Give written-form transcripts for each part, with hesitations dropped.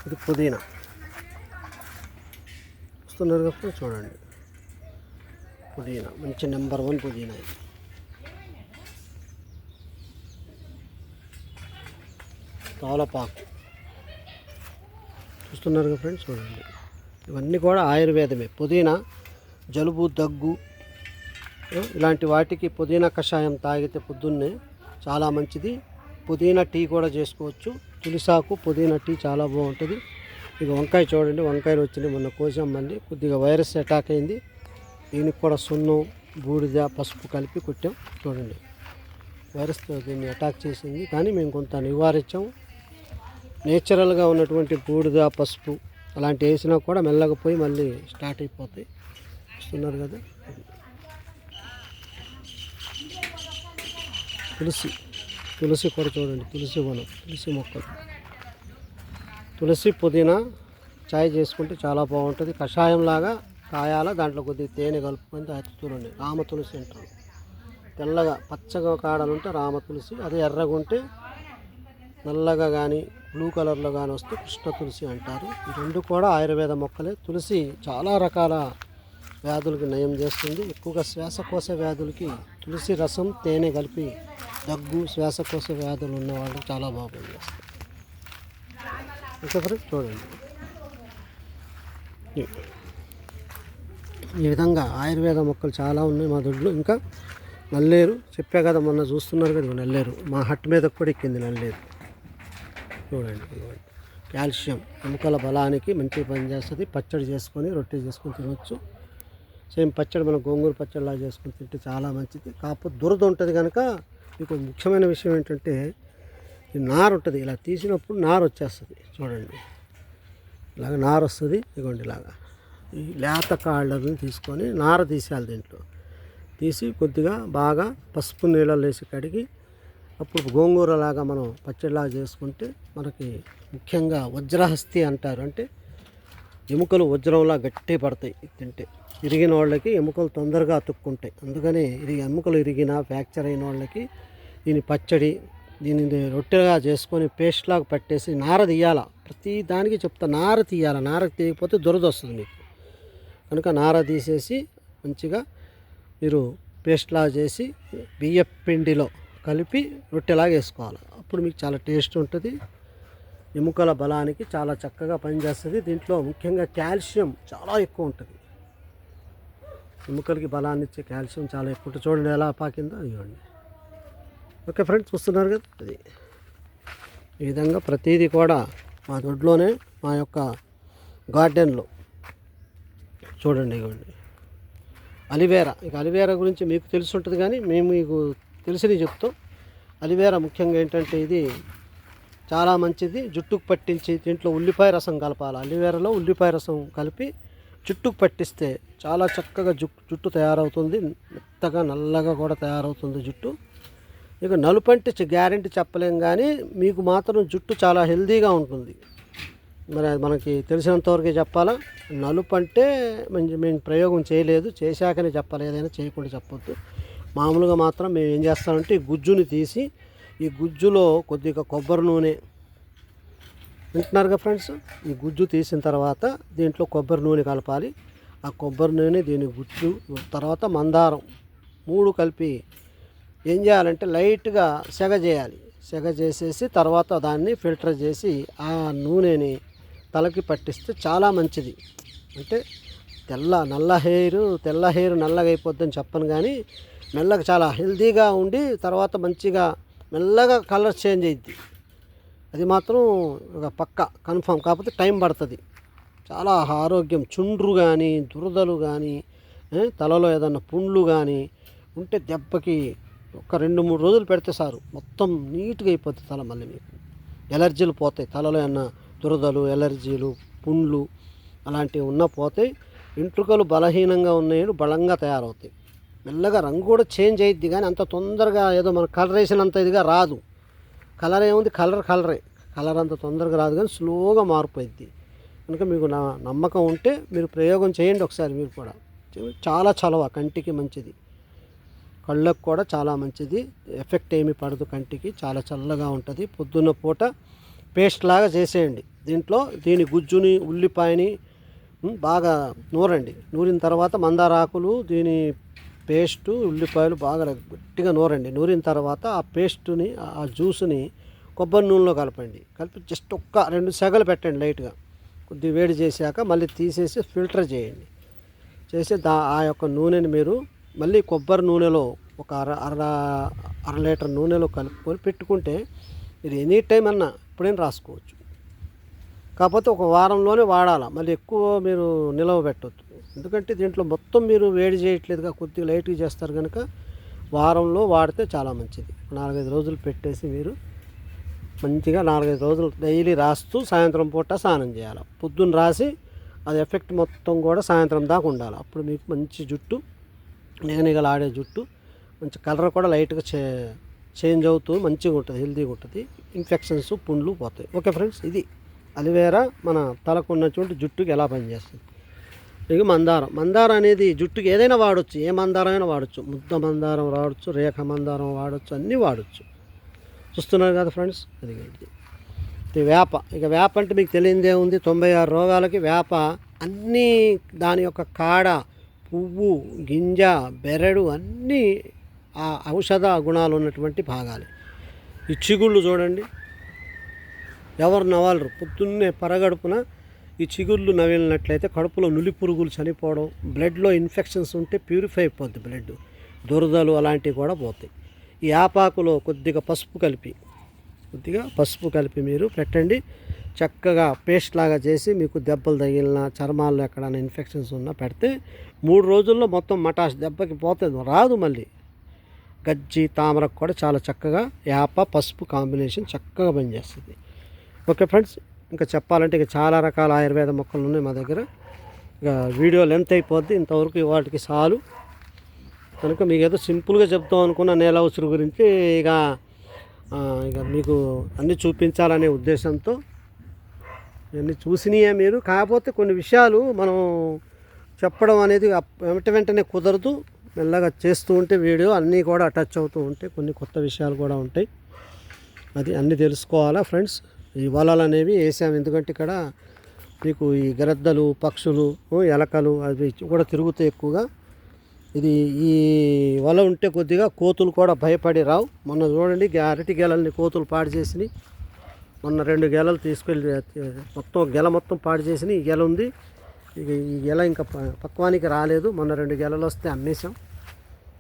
ఇది పుదీనా చూస్తున్నారు కదా, చూడండి. పుదీనా మంచి నెంబర్ 1 పుదీనా. ఇది తమలపాకు చూస్తున్నారు కదా ఫ్రెండ్స్, చూడండి. ఇవన్నీ కూడా ఆయుర్వేదమే. పుదీనా జలుబు, దగ్గు ఇలాంటి వాటికి పుదీనా కషాయం తాగితే పొద్దున్నే చాలా మంచిది. పుదీనా టీ కూడా చేసుకోవచ్చు. తులసాకు పుదీనా టీ చాలా బాగుంటుంది. ఇక వంకాయ చూడండి, వంకాయలు వచ్చినాయి, మొన్న కోసాం. మళ్ళీ కొద్దిగా వైరస్ అటాక్ అయింది. దీనికి కూడా సున్నం, బూడిద, పసుపు కలిపి కొట్టాం. చూడండి, వైరస్ దీన్ని అటాక్ చేసింది, కానీ మేము కొంత నివారించాము. నేచురల్గా ఉన్నటువంటి బూడిద, పసుపు అలాంటివి వేసినా కూడా మెల్లగా పోయి మళ్ళీ స్టార్ట్ అయిపోతాయి. చూస్తున్నారు కదా. తులసి కూడా చూడండి, తులసి వనం, తులసి మొక్కలు. తులసి పుదీనా చాయ్ చేసుకుంటే చాలా బాగుంటుంది. కషాయంలాగా కాయాల, దాంట్లో కొద్దిగా తేనె కలుపుకొని తాగి చూడండి. రామ తులసి అంటారు. తెల్లగా పచ్చగా కాడలుంటే రామ తులసి, అదే ఎర్రగా ఉంటే నల్లగా కానీ బ్లూ కలర్లో కానీ వస్తే కృష్ణ తులసి అంటారు. ఈ రెండు కూడా ఆయుర్వేద మొక్కలే. తులసి చాలా రకాల వ్యాధులకి నయం చేస్తుంది. ఎక్కువగా శ్వాసకోశ వ్యాధులకి తులసి రసం, తేనె కలిపి దగ్గు, శ్వాసకోశ వ్యాధులు ఉన్న వాళ్ళు చాలా బాగా పనిచేస్తారు. ఇంకా చూడండి, ఈ విధంగా ఆయుర్వేద మొక్కలు చాలా ఉన్నాయి మా దొడ్లో. ఇంకా నల్లేరు చెప్పా కదా, మొన్న చూస్తున్నారు కదా, నల్లేరు మా హట్ మీద కూడా ఎక్కింది నల్లేరు. చూడండి, కాల్షియం ఎముకల బలానికి మంచిగా పనిచేస్తుంది. పచ్చడి చేసుకొని రొట్టె చేసుకొని తినవచ్చు. సేమ్ పచ్చడి మనం గోంగూర పచ్చడిలా చేసుకొని తింటే చాలా మంచిది. కాకపోతే దురద ఉంటుంది కనుక మీకు ముఖ్యమైన విషయం ఏంటంటే, ఈ నారు ఉంటుంది, ఇలా తీసినప్పుడు నారు వచ్చేస్తుంది. చూడండి, ఇలాగ నారు వస్తుంది. ఇదిగోండి, ఇలాగా ఈ లేత కాళ్ళని తీసుకొని నార తీసేయాలి. దీంట్లో తీసి కొద్దిగా బాగా పసుపు నీళ్ళలో వేసి కడిగి అప్పుడు గోంగూరలాగా మనం పచ్చడిలాగా చేసుకుంటే మనకి ముఖ్యంగా వజ్రహస్తి అంటారు. అంటే ఎముకలు వజ్రంలా గట్టి పడతాయి తింటే. ఇరిగిన వాళ్ళకి ఎముకలు తొందరగా అతుక్కుంటాయి. అందుకని ఎముకలు ఇరిగిన, ఫ్రాక్చర్ అయిన వాళ్ళకి దీని పచ్చడి, దీనిని రొట్టెగా చేసుకొని పేస్ట్ లాగా పట్టేసి నార తీయాల. ప్రతి దానికి చెప్తా, నార తీయాలి. నార తీయకపోతే దురద వస్తుంది మీకు. కనుక నార తీసేసి మంచిగా మీరు పేస్ట్లాగా చేసి బియ్యం పిండిలో కలిపి రొట్టెలాగా వేసుకోవాలి. అప్పుడు మీకు చాలా టేస్ట్ ఉంటుంది. ఎముకల బలానికి చాలా చక్కగా పనిచేస్తుంది. దీంట్లో ముఖ్యంగా కాల్షియం చాలా ఎక్కువ ఉంటుంది. ఎముకలకి బలాన్ని ఇచ్చే కాల్షియం చాలా ఎక్కువ ఉంటుంది. చూడండి ఎలా పాకిందో, ఇవ్వండి. ఓకే ఫ్రెండ్స్, చూస్తున్నారు కదా. అది ఈ విధంగా ప్రతిదీ కూడా మా దొడ్లోనే, మా యొక్క గార్డెన్లో చూడండి. ఇవ్వండి అలివేరా. ఇక అలివేరా గురించి మీకు తెలిసి ఉంటుంది, కానీ మేము మీకు తెలిసినవి చెప్తాం. అలివేరా ముఖ్యంగా ఏంటంటే ఇది చాలా మంచిది. జుట్టుకు పట్టించి దీంట్లో ఉల్లిపాయ రసం కలపాలి. అలివేరాలో ఉల్లిపాయ రసం కలిపి జుట్టుకు పట్టిస్తే చాలా చక్కగా జుట్టు తయారవుతుంది. మెత్తగా నల్లగా కూడా తయారవుతుంది జుట్టు. ఇక నలుపు అంటే గ్యారెంటీ చెప్పలేం, కానీ మీకు మాత్రం జుట్టు చాలా హెల్దీగా ఉంటుంది. మరి మనకి తెలిసినంతవరకే చెప్పాలా. నలుపు అంటే మేము ప్రయోగం చేయలేదు, చేశాకనే చెప్పాలి. ఏదైనా చేయకుండా చెప్పొద్దు. మామూలుగా మాత్రం మేము ఏం చేస్తామంటే ఈ గుజ్జుని తీసి, ఈ గుజ్జులో కొద్దిగా కొబ్బరి నూనె, వింటున్నారుగా ఫ్రెండ్స్, ఈ గుజ్జు తీసిన తర్వాత దీంట్లో కొబ్బరి నూనె కలపాలి. ఆ కొబ్బరి నూనె, దీని గుజ్జు, తర్వాత మందారం 3 కలిపి ఏం చేయాలంటే లైట్గా సెగ చేయాలి. సెగ చేసేసి తర్వాత దాన్ని ఫిల్టర్ చేసి ఆ నూనెని తలకి పట్టిస్తే చాలా మంచిది. అంటే తెల్ల హెయిర్ నల్లగా అయిపోద్దని చెప్పను, కానీ మెల్లగా చాలా హెల్తీగా ఉండి తర్వాత మంచిగా మెల్లగా కలర్ చేంజ్ అయ్యిద్ది. అది మాత్రం ఒక పక్క కన్ఫామ్. కాకపోతే టైం పడుతుంది. చాలా ఆరోగ్యం. చుండ్రు కానీ, దురదలు కానీ, తలలో ఏదన్నా పుండ్లు కానీ ఉంటే దెబ్బకి ఒక 2-3 రోజులు పెడితే సారు, మొత్తం నీట్గా అయిపోతుంది తల. మళ్ళీ మీకు ఎలర్జీలు పోతాయి. తలలో ఏమన్నా దురదలు, ఎలర్జీలు, పుండ్లు అలాంటివి ఉన్నా పోతాయి. వెంట్రుకలు బలహీనంగా ఉన్నాయి, బలంగా తయారవుతాయి. మెల్లగా రంగు కూడా చేంజ్ అయ్యిద్ది, కానీ అంత తొందరగా ఏదో మన కలర్ వేసినంత ఇదిగా రాదు. కలర్ ఏముంది, కలర్ అంత తొందరగా రాదు, కానీ స్లోగా మార్పు అయ్యిద్ది. కనుక మీకు నా నమ్మకం ఉంటే మీరు ప్రయోగం చేయండి ఒకసారి. మీరు కూడా చాలా చలవ, కంటికి మంచిది, కళ్ళకు కూడా చాలా మంచిది. ఎఫెక్ట్ ఏమీ పడదు కంటికి, చాలా చల్లగా ఉంటుంది. పొద్దున్న పూట పేస్ట్ లాగా చేసేయండి. దీంట్లో దీని గుజ్జుని ఉల్లిపాయని బాగా నూరండి. నూరిన తర్వాత మందార ఆకులు దీని పేస్టు ఉల్లిపాయలు బాగా గట్టిగా నూరండి. నూరిన తర్వాత ఆ పేస్టుని ఆ జ్యూస్ని కొబ్బరి నూనెలో కలపండి. కలిపి జస్ట్ ఒక్క 2 సెగలు పెట్టండి లైట్గా. కొద్దిగా వేడి చేశాక మళ్ళీ తీసేసి ఫిల్టర్ చేయండి. చేసి ఆ యొక్క నూనెని మీరు మళ్ళీ కొబ్బరి నూనెలో ఒక అర లీటర్ నూనెలో కలుపుకొని పెట్టుకుంటే మీరు ఎనీ టైం అన్నా ఎప్పుడైనా రాసుకోవచ్చు. కాకపోతే ఒక వారంలోనే వాడాలి, మళ్ళీ ఎక్కువ మీరు నిలవ పెట్టవద్దు. ఎందుకంటే దీంట్లో మొత్తం మీరు వేడి చేయట్లేదుగా, కొద్దిగా లైట్గా చేస్తారు కనుక వారంలో వాడితే చాలా మంచిది. 4-5 రోజులు పెట్టేసి మీరు మంచిగా 4-5 రోజులు డైలీ రాస్తూ సాయంత్రం పూట స్నానం చేయాలి. పొద్దున్న రాసి అది ఎఫెక్ట్ మొత్తం కూడా సాయంత్రం దాకా ఉండాలి. అప్పుడు మీకు మంచి జుట్టు, నిగనిగలాడే జుట్టు, మంచి కలర్ కూడా లైట్గా చేంజ్ అవుతూ మంచిగా ఉంటుంది, హెల్తీగా ఉంటుంది. ఇన్ఫెక్షన్స్ పుండ్లు పోతాయి. ఓకే ఫ్రెండ్స్, ఇది అలివేరా మన తలకున్నటువంటి జుట్టుకి ఎలా పనిచేస్తుంది. ఇక మందారం అనేది జుట్టుకి ఏదైనా వాడచ్చు, ఏ మందారం అయినా వాడచ్చు. ముద్ద మందారం వాడచ్చు, రేఖ మందారం వాడచ్చు, అన్నీ వాడచ్చు. చూస్తున్నారు కదా ఫ్రెండ్స్. అది వేప. ఇక వేప అంటే మీకు తెలియదే ఉంది, 96 రోగాలకి వేప అన్నీ దాని యొక్క కాడ, పువ్వు, గింజ, బెరడు అన్నీ ఆ ఔషధ గుణాలు ఉన్నటువంటి భాగాలు. ఈ చిగుళ్ళు చూడండి, ఎవరు నవలరు. పొద్దున్నే పరగడుపున ఈ చిగుళ్ళు నవిలినట్లయితే కడుపులో నులి పురుగులు చనిపోవడం, బ్లడ్లో ఇన్ఫెక్షన్స్ ఉంటే ప్యూరిఫై అయిపోద్ది బ్లడ్, దురదలు అలాంటివి కూడా పోతాయి. ఈ ఆపాకులో కొద్దిగా పసుపు కలిపి మీరు పెట్టండి. చక్కగా పేస్ట్ లాగా చేసి మీకు దెబ్బలు తగిలిన, చర్మాల్లో ఎక్కడైనా ఇన్ఫెక్షన్స్ ఉన్నా పెడితే 3 రోజుల్లో మొత్తం మటాష్ దెబ్బకి పోతుంది, రాదు మళ్ళీ. గజ్జి, తామరకు కూడా చాలా చక్కగా యాప పసుపు కాంబినేషన్ చక్కగా పనిచేస్తుంది. ఓకే ఫ్రెండ్స్, ఇంకా చెప్పాలంటే ఇక చాలా రకాల ఆయుర్వేద మొక్కలు ఉన్నాయి మా దగ్గర. ఇక వీడియో లెంత్ అయిపోద్ది, ఇంతవరకు వాటికి చాలు కనుక మీకు ఏదో సింపుల్గా చెప్తాం అనుకున్న నేల ఉసురు గురించి ఇక మీకు అన్నీ చూపించాలనే ఉద్దేశంతో ఇవన్నీ చూసినాయే మీరు. కాకపోతే కొన్ని విషయాలు మనం చెప్పడం అనేది వెంటనే కుదరదు. మెల్లగా చేస్తూ ఉంటే వీడియో అన్నీ కూడా టచ్ అవుతూ ఉంటాయి, కొన్ని కొత్త విషయాలు కూడా ఉంటాయి. అది అన్నీ తెలుసుకోవాలా ఫ్రెండ్స్. ఈ వలలు అనేవి వేసాము, ఎందుకంటే ఇక్కడ మీకు ఈ గరద్దలు, పక్షులు, ఎలకలు అవి కూడా తిరుగుతాయి ఎక్కువగా. ఇది ఈ వల ఉంటే కొద్దిగా కోతులు కూడా భయపడి రావు. మొన్న చూడండి అరటి గెలల్ని కోతులు పాడు చేసినాయి. మొన్న 2 గెలలు తీసుకెళ్ళి మొత్తం గెల మొత్తం పాడు చేసినాయి. ఈ గెల ఉంది, ఇక ఈ గెల ఇంకా పక్వానికి రాలేదు. మొన్న 2 గెలలు వస్తే అమ్మేసాం.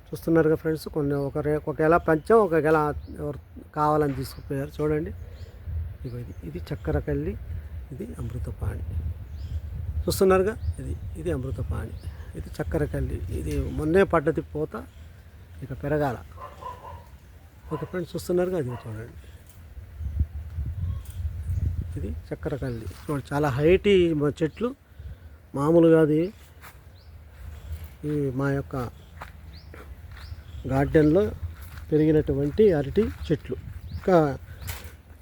చూస్తున్నారుగా ఫ్రెండ్స్. కొన్ని ఒక గెల పంచాం, ఒక గెల ఎవరు కావాలని తీసుకుపోయారు. చూడండి, ఇది చక్కెరకల్లి, ఇది అమృతపాణి. చూస్తున్నారుగా, ఇది అమృతపాణి, ఇది చక్కెరకల్లి. ఇది మొన్నే పడ్డది పూత, ఇక పెరగాల. ఓకే ఫ్రెండ్స్, చూస్తున్నారుగా, అది చూడండి, ఇది చక్కెరకల్లి. చూడండి, చాలా హైట్ ఈ చెట్లు, మామూలుగా అది ఈ మా యొక్క గార్డెన్లో పెరిగినటువంటి అరటి చెట్లు. ఇంకా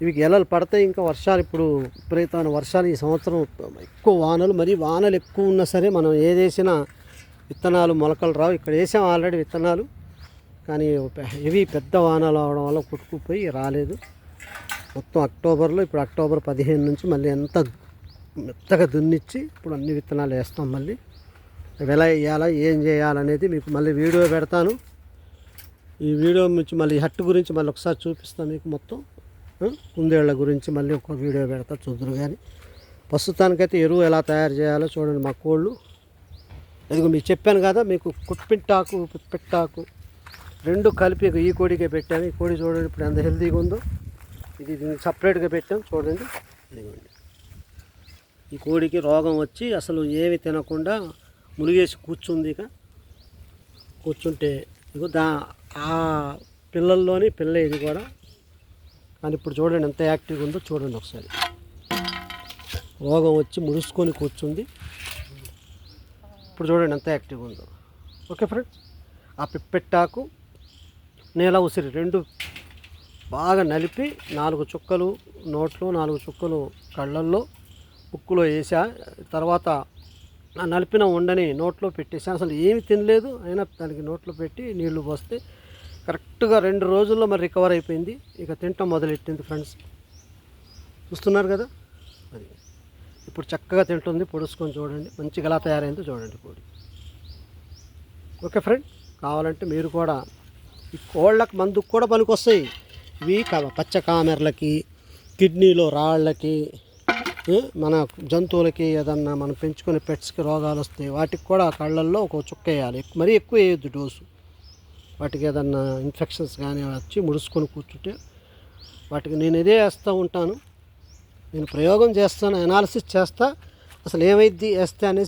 ఇవి గెలలు పడతాయి. ఇంకా వర్షాలు, ఇప్పుడు విపరీతమైన వర్షాలు ఈ సంవత్సరం, ఎక్కువ వానలు. మరి వానలు ఎక్కువ ఉన్నా సరే మనం ఏది వేసినా విత్తనాలు మొలకలు రావు. ఇక్కడ వేసాం ఆల్రెడీ విత్తనాలు, కానీ ఇవి పెద్ద వానలు అవడం వల్ల కొట్టుకుపోయి రాలేదు. మొత్తం అక్టోబర్లో, ఇప్పుడు అక్టోబర్ 15 నుంచి మళ్ళీ ఎంత మెత్తగా దున్నిచ్చి ఇప్పుడు అన్ని విత్తనాలు వేస్తాం. మళ్ళీ ఎలా వేయాలా, ఏం చేయాలనేది మీకు మళ్ళీ వీడియో పెడతాను. ఈ వీడియో నుంచి మళ్ళీ హట్టు గురించి మళ్ళీ ఒకసారి చూపిస్తాను మీకు. మొత్తం కుందేళ్ల గురించి మళ్ళీ ఒక వీడియో పెడతా, చూద్దరు. కానీ ప్రస్తుతానికైతే ఎరువు ఎలా తయారు చేయాలో చూడండి. మా కోళ్ళు ఇదిగో మీకు చెప్పాను కదా, మీకు కుట్పిట్టాకు, పిట్టాకు 2 కలిపి ఈ కోడికే పెట్టాను. ఈ కోడి చూడండి ఇప్పుడు ఎంత హెల్తీగా ఉందో. ఇది దీనికి సపరేట్గా పెట్టాం చూడండి. ఇదిగోండి, ఈ కోడికి రోగం వచ్చి అసలు ఏమి తినకుండా ములిగేసి కూర్చుంది. ఇక కూర్చుంటే ఇగో ఆ పిల్లల్లోని పిల్ల ఇది కూడా. కానీ ఇప్పుడు చూడండి ఎంత యాక్టివ్గా ఉందో చూడండి ఒకసారి. రోగం వచ్చి ముడుచుకొని కూర్చుంది. ఇప్పుడు చూడండి ఎంత యాక్టివ్గా ఉందో. ఓకే ఫ్రెండ్స్, ఆ పిప్పెట్టాకు, నేల ఉసిరి 2 బాగా నలిపి 4 చుక్కలు నోట్లో, 4 చుక్కలు కళ్ళల్లో, ముక్కులో వేసా. తర్వాత ఆ నలిపిన ఉండని నోట్లో పెట్టేసాను. అసలు ఏమి తినలేదు, అయినా దానికి నోట్లో పెట్టి నీళ్లు పోస్తే కరెక్ట్గా 2 రోజుల్లో మరి రికవర్ అయిపోయింది. ఇక తింటాం మొదలెట్టింది ఫ్రెండ్స్. చూస్తున్నారు కదా, అది ఇప్పుడు చక్కగా తింటుంది. పొడుచుకొని చూడండి, మంచిగా ఎలా తయారైందో చూడండి కోడి. ఓకే ఫ్రెండ్, కావాలంటే మీరు కూడా ఈ కోళ్ళకు మందుకు కూడా పనికొస్తాయి ఇవి. పచ్చ కామెర్లకి, కిడ్నీలో రాళ్ళకి, మన జంతువులకి ఏదన్నా మనం పెంచుకునే పెట్స్కి రోగాలు వస్తాయి, వాటికి కూడా కళ్ళల్లో ఒక చుక్క వేయాలి. మరీ ఎక్కువ వేయొద్దు డోసు. వాటికి ఏదన్నా ఇన్ఫెక్షన్స్ కానీ వచ్చి ముడుచుకొని కూర్చుంటే వాటికి నేను ఇదే వేస్తూ ఉంటాను. నేను ప్రయోగం చేస్తాను, అనాలిసిస్ చేస్తా, అసలు ఏమైద్ది వేస్తే అనేది